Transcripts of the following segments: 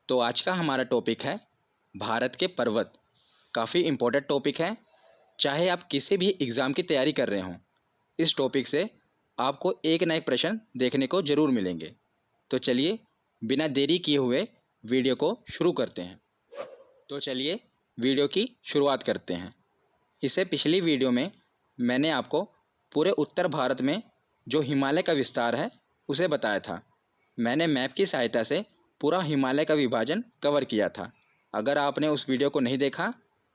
तो आज का हमारा टॉपिक है भारत के पर्वत। काफ़ी इम्पोर्टेंट टॉपिक है, चाहे आप किसी भी एग्ज़ाम की तैयारी कर रहे हों, इस टॉपिक से आपको एक ना एक प्रश्न देखने को ज़रूर मिलेंगे। तो चलिए बिना देरी किए हुए वीडियो को शुरू करते हैं। तो चलिए वीडियो की शुरुआत करते हैं। इससे पिछली वीडियो में मैंने आपको पूरे उत्तर भारत में जो हिमालय का विस्तार है उसे बताया था। मैंने मैप की सहायता से पूरा हिमालय का विभाजन कवर किया था। अगर आपने उस वीडियो को नहीं देखा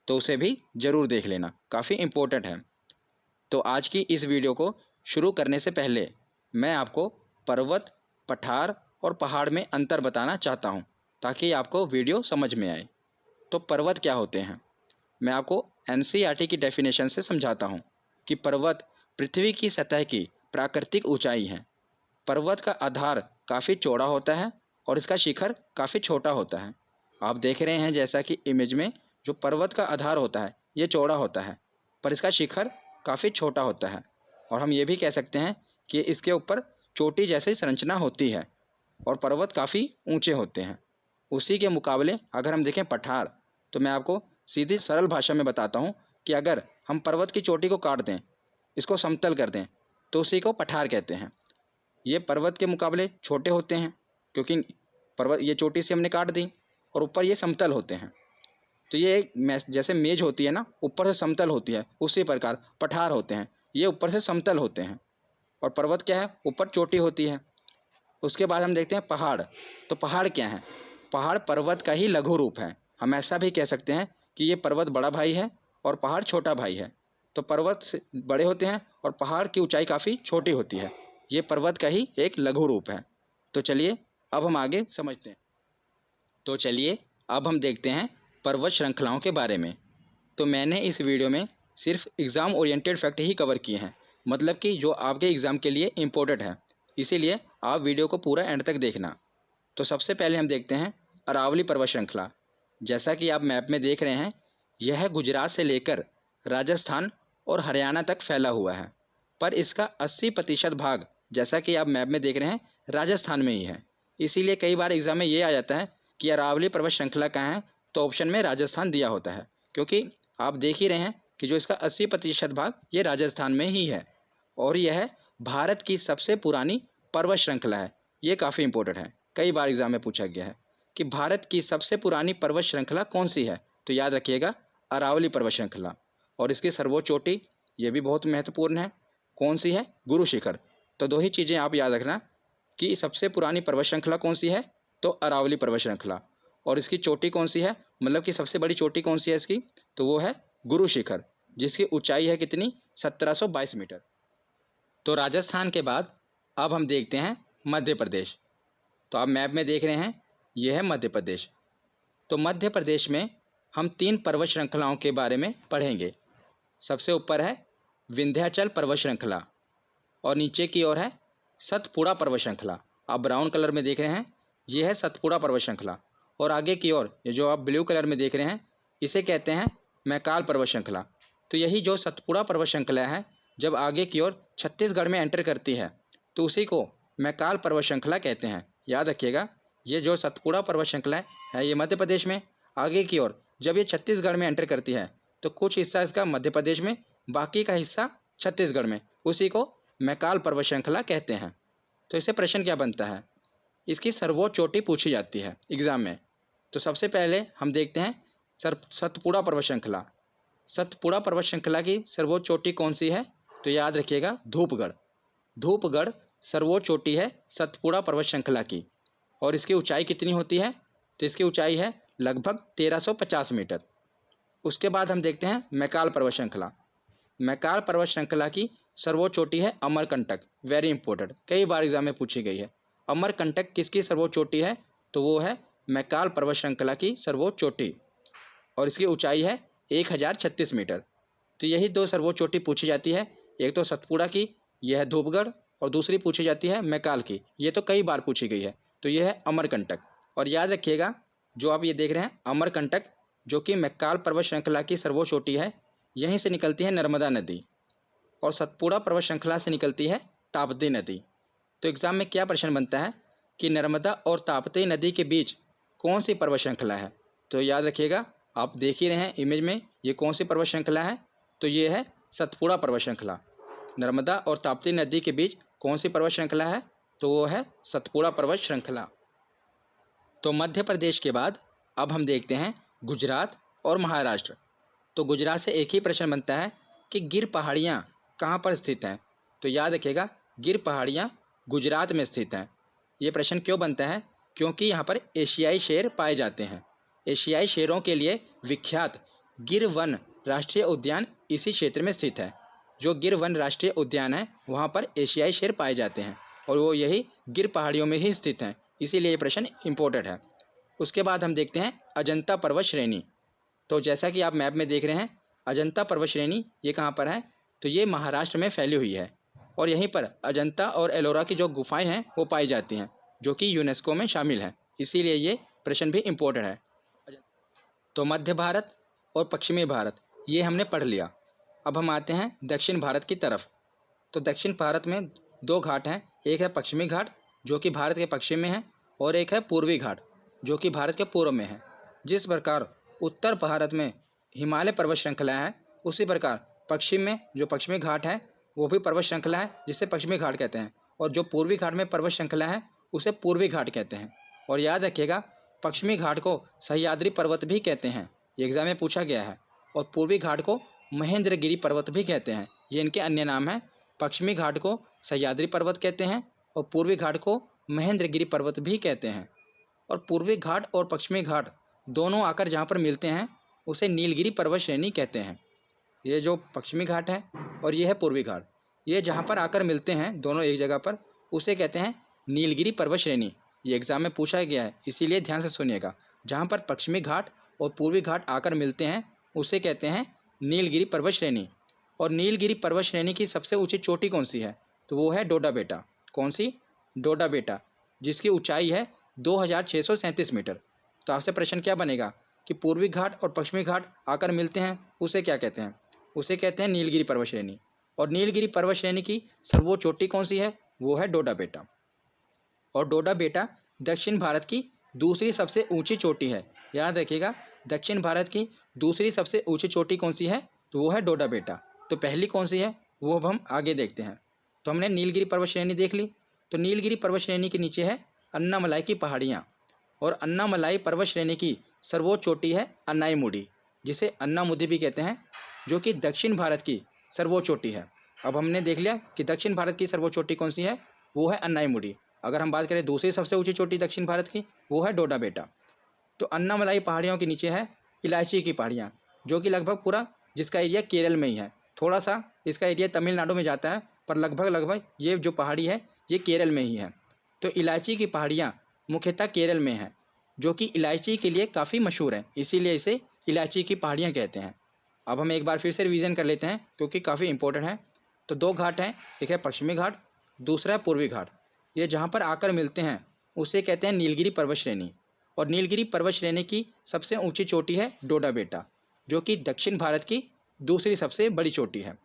तो उसे भी ज़रूर देख लेना, काफ़ी इम्पोर्टेंट है। तो आज की इस वीडियो को शुरू करने से पहले मैं आपको पर्वत, पठार और पहाड़ में अंतर बताना चाहता हूँ, ताकि आपको वीडियो समझ में आए। तो पर्वत क्या होते हैं, मैं आपको एनसीईआरटी की डेफिनेशन से समझाता हूँ कि पर्वत पृथ्वी की सतह की प्राकृतिक ऊंचाई है। पर्वत का आधार काफ़ी चौड़ा होता है और इसका शिखर काफ़ी छोटा होता है। आप देख रहे हैं जैसा कि इमेज में जो पर्वत का आधार होता है ये चौड़ा होता है, पर इसका शिखर काफ़ी छोटा होता है। और हम ये भी कह सकते हैं कि इसके ऊपर चोटी जैसी संरचना होती है और पर्वत काफ़ी ऊंचे होते हैं। उसी के मुकाबले अगर हम देखें पठार, तो मैं आपको सीधी सरल भाषा में बताता हूँ कि अगर हम पर्वत की चोटी को काट दें, इसको समतल कर दें, तो उसी को पठार कहते हैं। ये पर्वत के मुकाबले छोटे होते हैं क्योंकि पर्वत ये चोटी से हमने काट दी और ऊपर ये समतल होते हैं। तो ये जैसे मेज होती है ना, ऊपर से समतल होती है, उसी प्रकार पठार होते हैं, ये ऊपर से समतल होते हैं। और पर्वत क्या है, ऊपर चोटी होती है। उसके बाद हम देखते हैं पहाड़। तो पहाड़ क्या है, पहाड़ पर्वत का ही लघु रूप है। हम ऐसा भी कह सकते हैं कि ये पर्वत बड़ा भाई है और पहाड़ छोटा भाई है। तो पर्वत से बड़े होते हैं और पहाड़ की ऊंचाई काफ़ी छोटी होती है। ये पर्वत का ही एक लघु रूप है। तो चलिए अब हम आगे समझते हैं। तो चलिए अब हम देखते हैं पर्वत श्रृंखलाओं के बारे में। तो मैंने इस वीडियो में सिर्फ एग्ज़ाम ओरिएंटेड फैक्ट ही कवर किए हैं, मतलब कि जो आपके एग्ज़ाम के लिए इम्पोर्टेंट है, इसीलिए आप वीडियो को पूरा एंड तक देखना। तो सबसे पहले हम देखते हैं अरावली पर्वत श्रृंखला। जैसा कि आप मैप में देख रहे हैं, यह गुजरात से लेकर राजस्थान और हरियाणा तक फैला हुआ है, पर इसका 80% भाग, जैसा कि आप मैप में देख रहे हैं, राजस्थान में ही है। इसीलिए कई बार एग्ज़ाम में ये आ जाता है कि अरावली पर्वत श्रृंखला कहाँ है, तो ऑप्शन में राजस्थान दिया होता है, क्योंकि आप देख ही रहे हैं कि जो इसका 80% भाग ये राजस्थान में ही है। और यह भारत की सबसे पुरानी पर्वत श्रृंखला है। ये काफ़ी इंपॉर्टेंट है, कई बार एग्जाम में पूछा गया है कि भारत की सबसे पुरानी पर्वत श्रृंखला कौन सी है, तो याद रखिएगा अरावली पर्वत श्रृंखला। और इसकी सर्वोच्च चोटी ये भी बहुत महत्वपूर्ण है, कौन सी है, गुरु शिखर। तो दो ही चीज़ें आप याद रखना कि सबसे पुरानी पर्वत श्रृंखला कौन सी है, तो अरावली पर्वत श्रृंखला। और इसकी चोटी कौन सी है, मतलब कि सबसे बड़ी चोटी कौन सी है इसकी, तो वो है गुरु शिखर, जिसकी ऊंचाई है कितनी, 1722 मीटर। तो राजस्थान के बाद अब हम देखते हैं मध्य प्रदेश। तो आप मैप में देख रहे हैं, यह है मध्य प्रदेश। तो मध्य प्रदेश में हम 3 पर्वत श्रृंखलाओं के बारे में पढ़ेंगे। सबसे ऊपर है विंध्याचल पर्वत श्रृंखला और नीचे की ओर है सतपुड़ा पर्वत श्रृंखला। आप ब्राउन कलर में देख रहे हैं, यह है सतपुड़ा पर्वत श्रृंखला। और आगे की ओर ये जो आप ब्लू कलर में देख रहे हैं, इसे कहते हैं मैकाल पर्वत श्रृंखला। तो यही जो सतपुड़ा पर्वत श्रृंखला है, जब आगे की ओर छत्तीसगढ़ में एंटर करती है तो उसी को मैकाल पर्वत श्रृंखला कहते हैं। याद रखिएगा, ये जो सतपुड़ा पर्वत श्रृंखला है ये मध्य प्रदेश में, आगे की ओर जब ये छत्तीसगढ़ में एंटर करती है तो कुछ हिस्सा इसका मध्य प्रदेश में, बाकी का हिस्सा छत्तीसगढ़ में, उसी को मैकाल पर्वत श्रृंखला कहते हैं। तो इससे प्रश्न क्या बनता है, इसकी सर्वोच्च चोटी पूछी जाती है एग्जाम में। तो सबसे पहले हम देखते हैं सतपुड़ा पर्वत श्रृंखला। सतपुड़ा पर्वत श्रृंखला की सर्वोच्च चोटी कौन सी है, तो याद रखिएगा धूपगढ़। धूपगढ़ सर्वोच्च चोटी है सतपुड़ा पर्वत श्रृंखला की। और इसकी ऊंचाई कितनी होती है, तो इसकी ऊंचाई है लगभग 1350 मीटर। उसके बाद हम देखते हैं मैकाल पर्वत श्रृंखला। मैकाल पर्वत श्रृंखला की सर्वोच्च चोटी है अमरकंटक। वेरी इंपॉर्टेंट, कई बार एग्जाम में पूछी गई है। अमरकंटक किसकी सर्वोच्च चोटी है, तो वो है मैकाल पर्वत श्रृंखला की सर्वोच्च चोटी। और इसकी ऊंचाई है 1036 मीटर। तो यही 2 सर्वोच्च चोटी पूछी जाती है, एक तो सतपुड़ा की, यह है धूपगढ़, और दूसरी पूछी जाती है मैकाल की। ये तो कई बार पूछी गई है। तो यह है अमरकंटक। और याद रखिएगा, जो आप ये देख रहे हैं अमरकंटक, जो कि मैकाल पर्वत श्रृंखला की सर्वोच्च चोटी है, यहीं से निकलती है नर्मदा नदी, और सतपुड़ा पर्वत श्रृंखला से निकलती है ताप्ती नदी। तो एग्जाम में क्या प्रश्न बनता है कि नर्मदा और ताप्ती नदी के बीच कौन सी पर्वत श्रृंखला है? तो याद रखिएगा, आप देख ही रहे हैं इमेज में, ये कौन सी पर्वत श्रृंखला है? तो ये है सतपुड़ा पर्वत श्रृंखला। नर्मदा और ताप्ती नदी के बीच कौन सी पर्वत श्रृंखला है? तो वो है सतपुड़ा पर्वत श्रृंखला। तो मध्य प्रदेश के बाद अब हम देखते हैं गुजरात और महाराष्ट्र। तो गुजरात से एक ही प्रश्न बनता है कि गिर पहाड़ियाँ कहाँ पर स्थित हैं? तो याद रखिएगा, गिर पहाड़ियाँ गुजरात में स्थित हैं। ये प्रश्न क्यों बनता है? क्योंकि यहाँ पर एशियाई शेर पाए जाते हैं। एशियाई शेरों के लिए विख्यात गिर वन राष्ट्रीय उद्यान इसी क्षेत्र में स्थित है। जो गिर वन राष्ट्रीय उद्यान है वहाँ पर एशियाई शेर पाए जाते हैं और वो यही गिर पहाड़ियों में ही स्थित हैं, इसीलिए ये प्रश्न इम्पोर्टेंट है। उसके बाद हम देखते हैं अजंता पर्वत श्रेणी। तो जैसा कि आप मैप में देख रहे हैं, अजंता पर्वत श्रेणी ये कहाँ पर है? तो ये महाराष्ट्र में फैली हुई है और यहीं पर अजंता और एलोरा की जो गुफाएं हैं वो पाई जाती हैं, जो कि यूनेस्को में शामिल हैं, इसीलिए ये प्रश्न भी इम्पोर्टेंट है। तो मध्य भारत और पश्चिमी भारत ये हमने पढ़ लिया। अब हम आते हैं दक्षिण भारत की तरफ। तो दक्षिण भारत में दो घाट हैं, एक है पश्चिमी घाट जो कि भारत के पश्चिम में है और एक है पूर्वी घाट जो कि भारत के पूर्व में है। जिस प्रकार उत्तर भारत में हिमालय पर्वत श्रृंखला है, उसी प्रकार पश्चिम में जो पश्चिमी घाट है वो भी पर्वत श्रृंखला है, जिसे पश्चिमी घाट कहते हैं, और जो पूर्वी घाट में पर्वत श्रृंखला है उसे पूर्वी घाट कहते हैं। और याद रखिएगा, पश्चिमी घाट को सह्याद्री पर्वत भी कहते हैं, ये एग्जाम में पूछा गया है, और पूर्वी घाट को महेंद्रगिरी पर्वत भी कहते हैं। ये इनके अन्य नाम हैं। पश्चिमी घाट को सह्याद्री पर्वत कहते हैं और पूर्वी घाट को महेंद्रगिरी पर्वत भी कहते हैं। और पूर्वी घाट और पश्चिमी घाट दोनों आकर जहाँ पर मिलते हैं उसे नीलगिरी पर्वत श्रेणी कहते हैं। ये जो पश्चिमी घाट है और ये है पूर्वी घाट, ये जहाँ पर आकर मिलते हैं दोनों एक जगह पर, उसे कहते हैं नीलगिरी पर्वत श्रेणी। ये एग्जाम में पूछा गया है, इसीलिए ध्यान से सुनिएगा। जहाँ पर पश्चिमी घाट और पूर्वी घाट आकर मिलते हैं उसे कहते हैं नीलगिरी पर्वत श्रेणी। और नीलगिरी पर्वत श्रेणी की सबसे ऊंची चोटी कौन सी है? तो वो है डोडा बेटा। कौन सी? डोडा बेटा, जिसकी ऊंचाई है 2637 मीटर। तो आपसे प्रश्न क्या बनेगा कि पूर्वी घाट और पश्चिमी घाट आकर मिलते हैं उसे क्या कहते हैं? उसे कहते हैं नीलगिरी पर्वत श्रेणी। और नीलगिरी पर्वत श्रेणी की सर्वोच्च चोटी कौन सी है? वो है डोडा बेटा। और डोडा बेटा दक्षिण भारत की दूसरी सबसे ऊंची चोटी है। याद रखिएगा, दक्षिण भारत की दूसरी सबसे ऊंची चोटी कौन सी है? तो वो है डोडा बेटा। तो पहली कौन सी है वो अब हम आगे देखते हैं। तो हमने नीलगिरी पर्वत श्रेणी देख ली। तो नीलगिरी पर्वत श्रेणी के नीचे है अन्नामलाई की पहाड़ियाँ, और अन्नामलाई पर्वत श्रेणी की सर्वोच्च चोटी है अन्नाईमुडी, जिसे अन्नामुदी भी कहते हैं, जो कि दक्षिण भारत की सर्वोच्च चोटी है। अब हमने देख लिया कि दक्षिण भारत की सर्वोच्च चोटी कौन सी है, वो है अन्नाईमुडी। अगर हम बात करें दूसरी सबसे ऊंची चोटी दक्षिण भारत की, वो है डोडा बेटा। तो अन्नामलाई पहाड़ियों के नीचे है इलायची की पहाड़ियाँ, जो कि लगभग पूरा जिसका एरिया केरल में ही है। थोड़ा सा इसका एरिया तमिलनाडु में जाता है, पर लगभग ये जो पहाड़ी है ये केरल में ही है। तो इलायची की पहाड़ियाँ मुख्यतः केरल में हैं, जो कि इलायची के लिए काफ़ी मशहूर है, इसीलिए इसे इलायची की पहाड़ियाँ कहते हैं। अब हम एक बार फिर से रिवीजन कर लेते हैं क्योंकि काफ़ी इंपॉर्टेंट है। तो दो घाट हैं, एक है पश्चिमी घाट, दूसरा है पूर्वी घाट। ये जहाँ पर आकर मिलते हैं उसे कहते हैं नीलगिरी पर्वत श्रेणी। और नीलगिरी पर्वत श्रेणी की सबसे ऊंची चोटी है डोडा बेटा, जो कि दक्षिण भारत की दूसरी सबसे बड़ी चोटी है।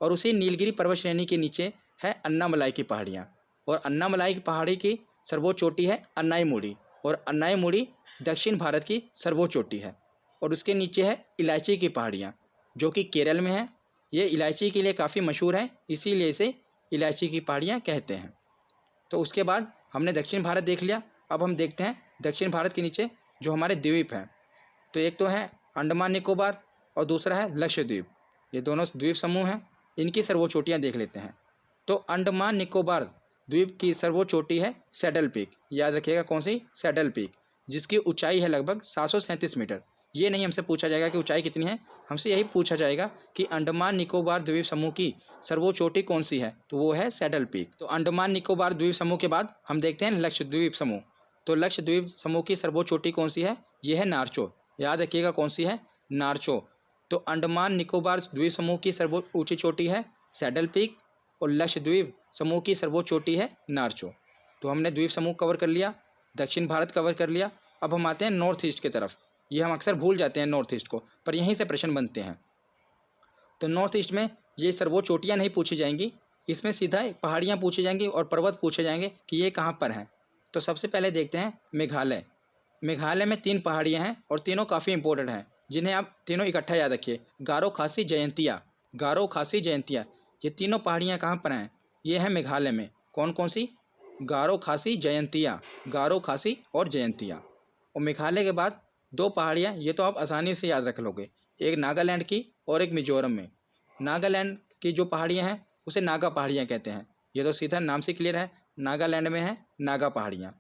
और उसी नीलगिरी पर्वत श्रेणी के नीचे है अन्नामलाई की पहाड़ियाँ, और अन्नामलाई की पहाड़ी की सर्वोच्च चोटी है अन्नाईमुडी, और अन्नाईमुडी दक्षिण भारत की सर्वोच्च चोटी है। और उसके नीचे है इलायची की पहाड़ियाँ, जो कि केरल में है। ये इलायची के लिए काफ़ी मशहूर है, इसीलिए इसे इलायची की पहाड़ियाँ कहते हैं। तो उसके बाद हमने दक्षिण भारत देख लिया। अब हम देखते हैं दक्षिण भारत के नीचे जो हमारे द्वीप हैं। तो एक तो है अंडमान निकोबार और दूसरा है लक्षद्वीप। ये दोनों द्वीप समूह हैं, इनकी सर्वोच्च चोटियाँ देख लेते हैं। तो अंडमान निकोबार द्वीप की सर्वोच्च चोटी है सैडल पीक। याद रखिएगा कौन सी? सैडल पीक, जिसकी ऊंचाई है लगभग 737 मीटर। ये नहीं हमसे पूछा जाएगा कि ऊंचाई कितनी है, हमसे यही पूछा जाएगा कि अंडमान निकोबार द्वीप समूह की सर्वोच्च चोटी कौन सी है, तो वो है सैडल पीक। तो अंडमान निकोबार द्वीप समूह के बाद हम देखते हैं लक्षद्वीप समूह। तो लक्षद्वीप समूह की सर्वोच्च चोटी कौन सी है? ये है नारचो। याद रखिएगा कौन सी है? नारचो। तो अंडमान निकोबार द्वीप समूह की सर्वोच्च ऊंची चोटी है सैडल पीक, और लक्षद्वीप समूह की सर्वोच्च चोटी है नारचो। तो हमने द्वीप समूह कवर कर लिया, दक्षिण भारत कवर कर लिया। अब हम आते हैं नॉर्थ ईस्ट की तरफ। ये हम अक्सर भूल जाते हैं नॉर्थ ईस्ट को, पर यहीं से प्रश्न बनते हैं। तो नॉर्थ ईस्ट में ये सर्वोच्च चोटियाँ नहीं पूछी जाएंगी, इसमें सीधा पहाड़ियाँ पूछी जाएंगी और पर्वत पूछे जाएंगे कि ये कहाँ पर हैं। तो सबसे पहले देखते हैं मेघालय। मेघालय में 3 पहाड़ियाँ हैं और तीनों काफ़ी इंपॉर्टेंट हैं, जिन्हें आप तीनों इकट्ठा याद रखिए। गारो, खासी, जयंतिया। गारो, खासी, जयंतिया, ये तीनों पहाड़ियाँ कहाँ पर हैं? ये हैं मेघालय में। कौन कौन सी? गारो, खासी, जयंतिया। गारो, खासी और जयंतिया। और मेघालय के बाद 2 पहाड़ियाँ, ये तो आप आसानी से याद रख लोगे, एक नागालैंड की और एक मिजोरम में। नागालैंड की जो पहाड़ियाँ हैं उसे नागा पहाड़ियाँ कहते हैं, ये तो सीधा नाम से क्लियर है। नागालैंड में है नागा पहाड़ियाँ,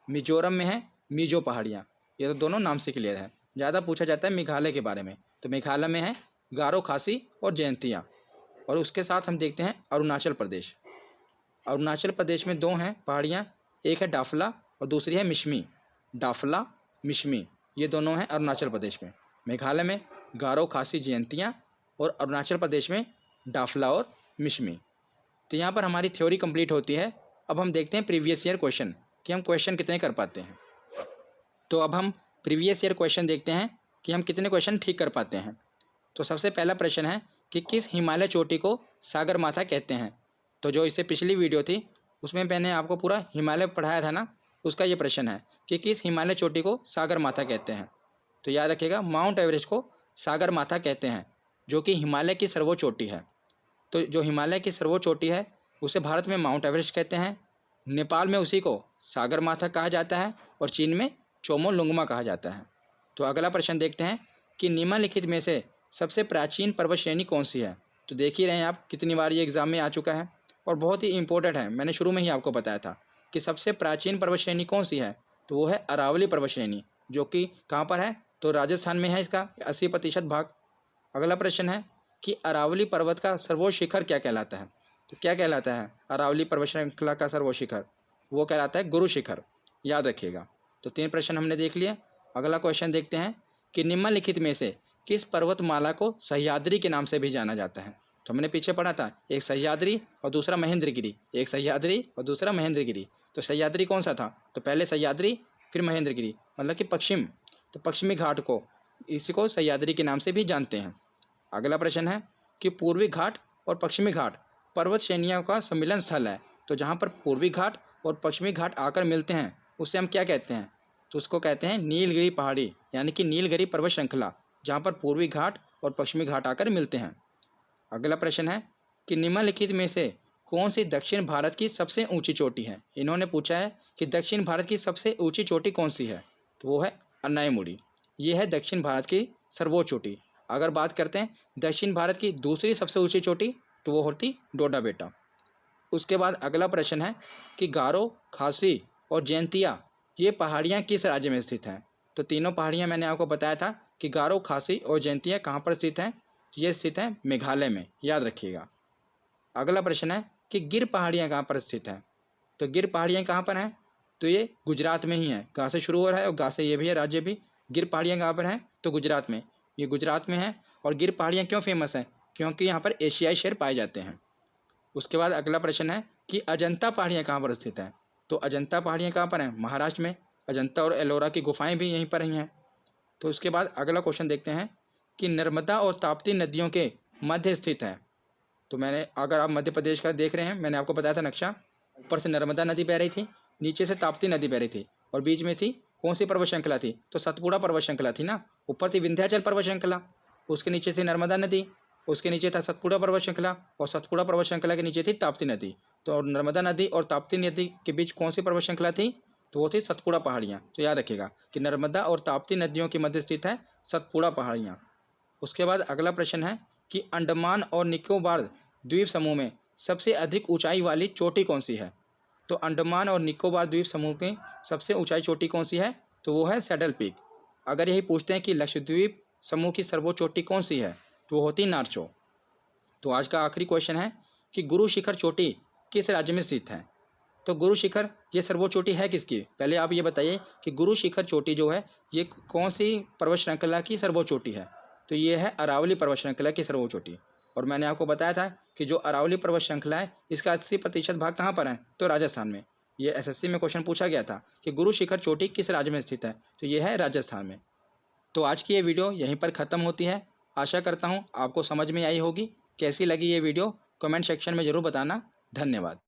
मिजोरम में है मिजो पहाड़ियाँ, ये तो दोनों नाम से क्लियर है। ज़्यादा पूछा जाता है मेघालय के बारे में, तो मेघालय में है गारो, खासी और जयंतिया। और उसके साथ हम देखते हैं अरुणाचल प्रदेश। अरुणाचल प्रदेश में 2 हैं पहाड़ियाँ, एक है डाफला और दूसरी है मिशमी। डाफला, मिशमी, ये दोनों हैं अरुणाचल प्रदेश में। मेघालय में गारो, खासी, जयंतिया और अरुणाचल प्रदेश में डाफला और मिशमी। तो यहाँ पर हमारी थ्योरी कंप्लीट होती है। अब हम देखते हैं प्रीवियस ईयर क्वेश्चन कि हम क्वेश्चन कितने कर पाते हैं। तो अब हम प्रीवियस ईयर क्वेश्चन देखते हैं कि हम कितने क्वेश्चन ठीक कर पाते हैं। तो सबसे पहला प्रश्न है कि किस हिमालय चोटी को सागरमाथा कहते हैं। तो जो इससे पिछली वीडियो थी उसमें मैंने आपको पूरा हिमालय पढ़ाया था ना, उसका ये प्रश्न है कि किस हिमालय चोटी को सागरमाथा कहते हैं। तो याद रखिएगा, माउंट एवरेस्ट को सागरमाथा कहते हैं, जो कि हिमालय की सर्वोच्च चोटी है। तो जो हिमालय की सर्वोच्च चोटी है उसे भारत में माउंट एवरेस्ट कहते हैं, नेपाल में उसी को सागरमाथा कहा जाता है और चीन में चोमोलुंगमा कहा जाता है। तो अगला प्रश्न देखते हैं कि निम्नलिखित में से सबसे प्राचीन पर्वत श्रेणी कौन सी है। तो देख ही रहे हैं आप कितनी बार ये एग्जाम में आ चुका है और बहुत ही इंपॉर्टेंट है। मैंने शुरू में ही आपको बताया था कि सबसे प्राचीन पर्वत श्रेणी कौन सी है, तो वो है अरावली पर्वत श्रेणी, जो कि कहाँ पर है, तो राजस्थान में है इसका 80% भाग। अगला प्रश्न है कि अरावली पर्वत का सर्वोच्च शिखर क्या कहलाता है। तो क्या कहलाता है अरावली पर्वत श्रृंखला का सर्वोच्च शिखर? वो कहलाता है गुरु शिखर, याद रखिएगा। तो 3 प्रश्न हमने देख लिए। अगला क्वेश्चन देखते हैं कि निम्नलिखित में से किस पर्वतमाला को सह्याद्री के नाम से भी जाना जाता है। तो हमने पीछे पढ़ा था, एक सह्याद्री और दूसरा महेंद्रगिरी, एक सह्याद्री और दूसरा महेंद्रगिरी। तो सह्याद्री कौन सा था? तो पहले सह्याद्री फिर महेंद्रगिरी, मतलब कि पश्चिम, तो पश्चिमी घाट को, इसी को सह्याद्री के नाम से भी जानते हैं। अगला प्रश्न है कि पूर्वी घाट और पश्चिमी घाट पर्वत श्रेणियों का सम्मिलन स्थल है। तो जहाँ पर पूर्वी घाट और पश्चिमी घाट आकर मिलते हैं उसे हम क्या कहते हैं? तो उसको कहते हैं नीलगिरी पहाड़ी, यानी कि नीलगिरी पर्वत श्रृंखला, जहाँ पर पूर्वी घाट और पश्चिमी घाट आकर मिलते हैं। अगला प्रश्न है कि निम्नलिखित में से कौन सी दक्षिण भारत की सबसे ऊंची चोटी है। इन्होंने पूछा है कि दक्षिण भारत की सबसे ऊंची चोटी कौन सी है, तो वो है अन्नायमुड़ी। ये है दक्षिण भारत की सर्वोच्च चोटी। अगर बात करते हैं दक्षिण भारत की दूसरी सबसे ऊंची चोटी, तो वो होती डोडा बेटा। उसके बाद अगला प्रश्न है कि गारो, खासी और जयंतिया ये पहाड़ियाँ किस राज्य में स्थित हैं। तो तीनों पहाड़ियाँ मैंने आपको बताया था कि गारो, खासी और जयंतिया कहाँ पर स्थित हैं। ये स्थित हैं मेघालय में, याद रखिएगा। अगला प्रश्न है कि गिर पहाड़ियाँ कहाँ पर स्थित हैं। तो गिर पहाड़ियाँ कहाँ पर हैं? तो ये गुजरात में ही है। गा से शुरू हो रहा है और गा से ये भी है राज्य भी। गिर पहाड़ियाँ कहाँ पर हैं? तो गुजरात में, ये गुजरात में है। और गिर पहाड़ियाँ क्यों फेमस हैं? क्योंकि यहाँ पर एशियाई शेर पाए जाते हैं। उसके बाद अगला प्रश्न है कि अजंता पहाड़ियाँ कहाँ पर स्थित हैं। तो अजंता पहाड़ियाँ कहाँ पर हैं? महाराष्ट्र में। अजंता और एलोरा की गुफाएं भी यहीं पर ही हैं। तो उसके बाद अगला क्वेश्चन देखते हैं कि नर्मदा और ताप्ती नदियों के मध्य स्थित है। तो मैंने, अगर आप मध्य प्रदेश का देख रहे हैं, मैंने आपको बताया था नक्शा, ऊपर से नर्मदा नदी बह रही थी, नीचे से ताप्ती नदी बह रही थी और बीच में थी कौन सी पर्वत श्रृंखला थी? तो सतपुड़ा पर्वत श्रृंखला थी ना। ऊपर थी विंध्याचल पर्वत श्रृंखला, उसके नीचे थी नर्मदा नदी, उसके नीचे था सतपुड़ा पर्वत श्रृंखला और सतपुड़ा पर्वत श्रृंखला के नीचे थी ताप्ती नदी। तो नर्मदा नदी और ताप्ती नदी के बीच कौन सी पर्वत श्रृंखला थी? तो वो थी सतपुड़ा पहाड़ियाँ। तो याद रखिएगा कि नर्मदा और ताप्ती नदियों के मध्य स्थित है सतपुड़ा पहाड़ियाँ। उसके बाद अगला प्रश्न है कि अंडमान और निकोबार द्वीप समूह में सबसे अधिक ऊंचाई वाली चोटी कौन सी है। तो अंडमान और निकोबार द्वीप समूह की सबसे ऊंचाई चोटी कौन सी है? तो वो है सैडल पीक। अगर यही पूछते हैं कि लक्षद्वीप समूह की सर्वोच्च चोटी कौन सी है, तो वो होती नारचो। तो आज का आखिरी क्वेश्चन है कि गुरु शिखर चोटी किस राज्य में स्थित है। तो गुरु शिखर ये सर्वोच्च चोटी है किसकी? पहले आप ये बताइए कि गुरु शिखर चोटी जो है ये कौन सी पर्वत श्रृंखला की सर्वोच्च चोटी है। तो ये है अरावली पर्वत श्रृंखला की सर्वोच्च चोटी। और मैंने आपको बताया था कि जो अरावली पर्वत श्रृंखला है इसका 80% भाग कहाँ पर है? तो राजस्थान में। ये एसएससी में क्वेश्चन पूछा गया था कि गुरु शिखर चोटी किस राज्य में स्थित है, तो ये है राजस्थान में। तो आज की ये वीडियो यहीं पर ख़त्म होती है। आशा करता हूँ आपको समझ में आई होगी। कैसी लगी ये वीडियो कमेंट सेक्शन में ज़रूर बताना। धन्यवाद।